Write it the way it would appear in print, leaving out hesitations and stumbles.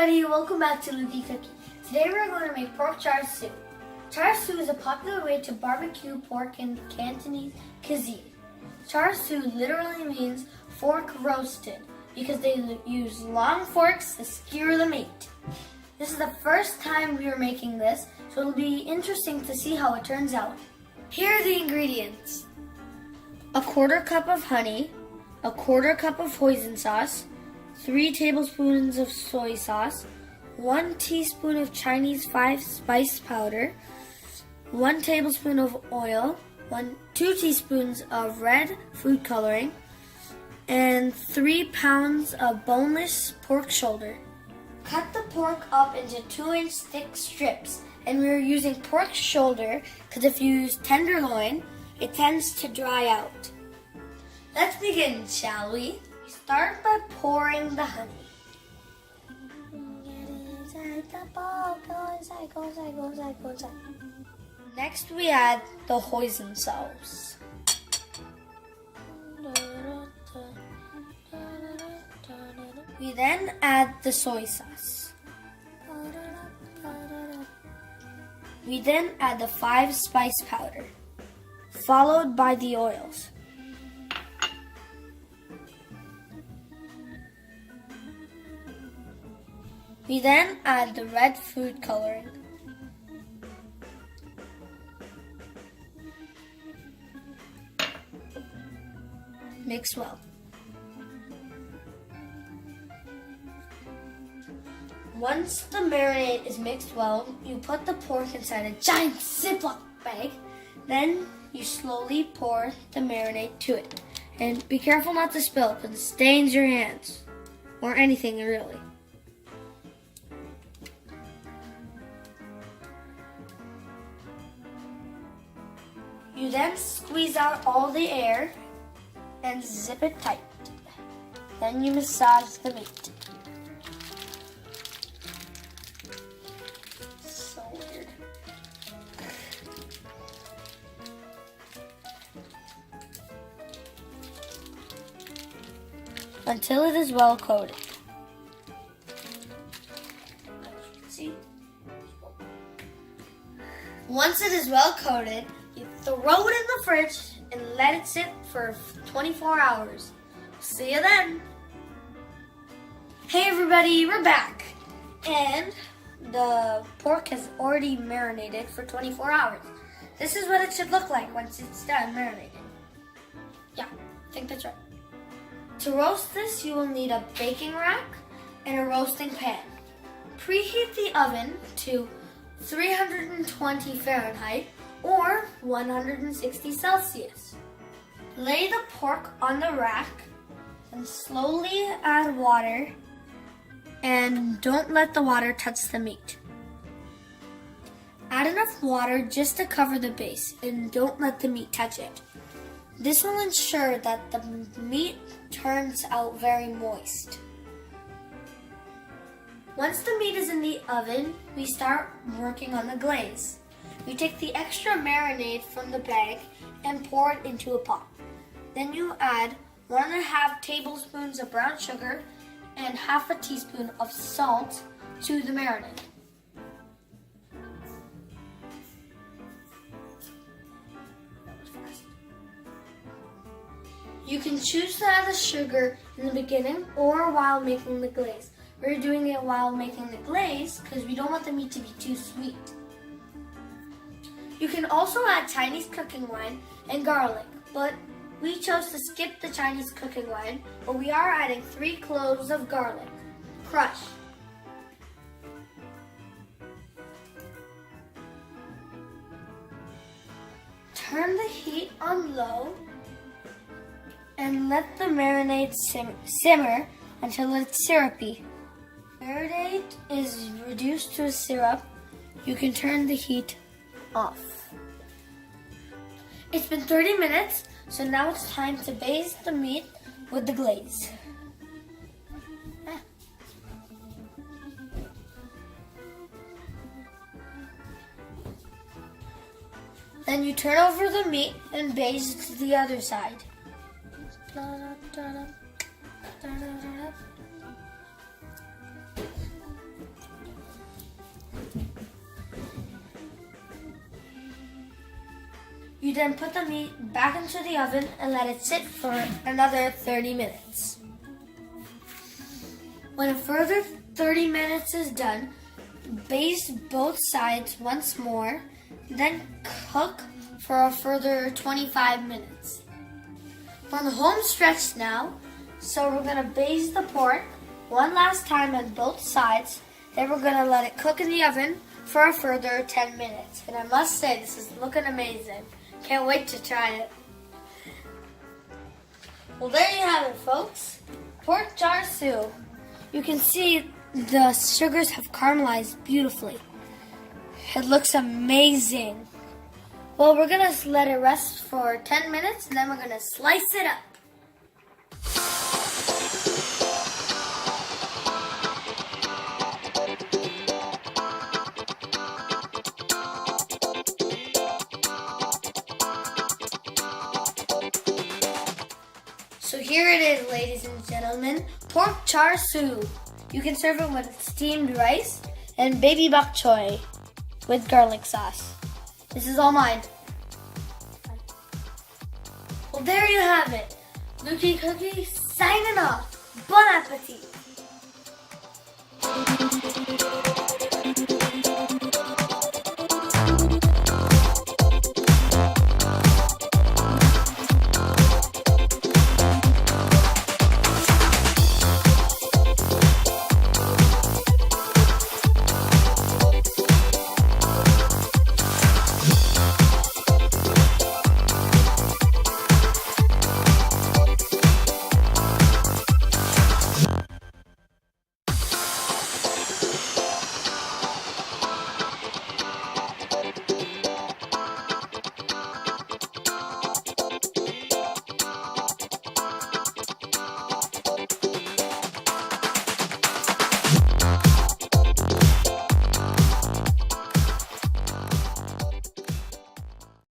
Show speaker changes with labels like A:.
A: everybody, welcome back to Lukey Cookie. Today we're going to make pork char siu. Char siu is a popular way to barbecue pork in Cantonese cuisine. Char siu literally means fork roasted because they use long forks to skewer the meat. This is the first time we are making this, so it'll be interesting to see how it turns out. Here are the ingredients. A quarter cup of honey, a quarter cup of hoisin sauce, 3 tablespoons of soy sauce, 1 teaspoon of Chinese 5 spice powder, 1 tablespoon of oil, 2 teaspoons of red food coloring, and 3 pounds of boneless pork shoulder. Cut the pork up into 2-inch thick strips, and we're using pork shoulder because if you use tenderloin, it tends to dry out. Let's begin, shall we? We start by pouring the honey. Next, we add the hoisin sauce. We then add the soy sauce. We then add the 5 spice powder, followed by the oils. We then add the red food coloring. Mix well. Once the marinade is mixed well, you put the pork inside a giant Ziploc bag. Then you slowly pour the marinade to it. And be careful not to spill because it stains your hands. Or anything really. You then squeeze out all the air and zip it tight. Then you massage the meat. So weird. Until it is well coated. See? Once it is well coated, you throw it in the fridge and let it sit for 24 hours. See you then. Hey everybody, we're back. And the pork has already marinated for 24 hours. This is what it should look like once it's done marinating. Yeah, I think that's right. To roast this, you will need a baking rack and a roasting pan. Preheat the oven to 320 Fahrenheit or 160 Celsius. Lay the pork on the rack and slowly add water, and don't let the water touch the meat. Add enough water just to cover the base and don't let the meat touch it. This will ensure that the meat turns out very moist. Once the meat is in the oven, we start working on the glaze. You take the extra marinade from the bag and pour it into a pot. Then you add 1.5 tablespoons of brown sugar and 1/2 teaspoon of salt to the marinade. You can choose to add the sugar in the beginning or while making the glaze. We're doing it while making the glaze because we don't want the meat to be too sweet. You can also add Chinese cooking wine and garlic, but we chose to skip the Chinese cooking wine, but we are adding 3 cloves of garlic, crushed. Turn the heat on low and let the marinade simmer until it's syrupy. Marinade is reduced to a syrup. You can turn the heat off. It's been 30 minutes, so now it's time to baste the meat with the glaze. Then you turn over the meat and baste to the other side. You then put the meat back into the oven and let it sit for another 30 minutes. When a further 30 minutes is done, baste both sides once more, then cook for a further 25 minutes. We're on the home stretch now, so we're going to baste the pork one last time on both sides. Then we're going to let it cook in the oven for a further 10 minutes. And I must say, this is looking amazing. Can't wait to try it. Well, there you have it, folks. Pork char siu. You can see the sugars have caramelized beautifully. It looks amazing. Well, we're going to let it rest for 10 minutes and then we're going to slice it up. So here it is, ladies and gentlemen, pork char siu. You can serve it with steamed rice and baby bok choy with garlic sauce. This is all mine. Well, there you have it. Lukey Cookie signing off. Bon appetit.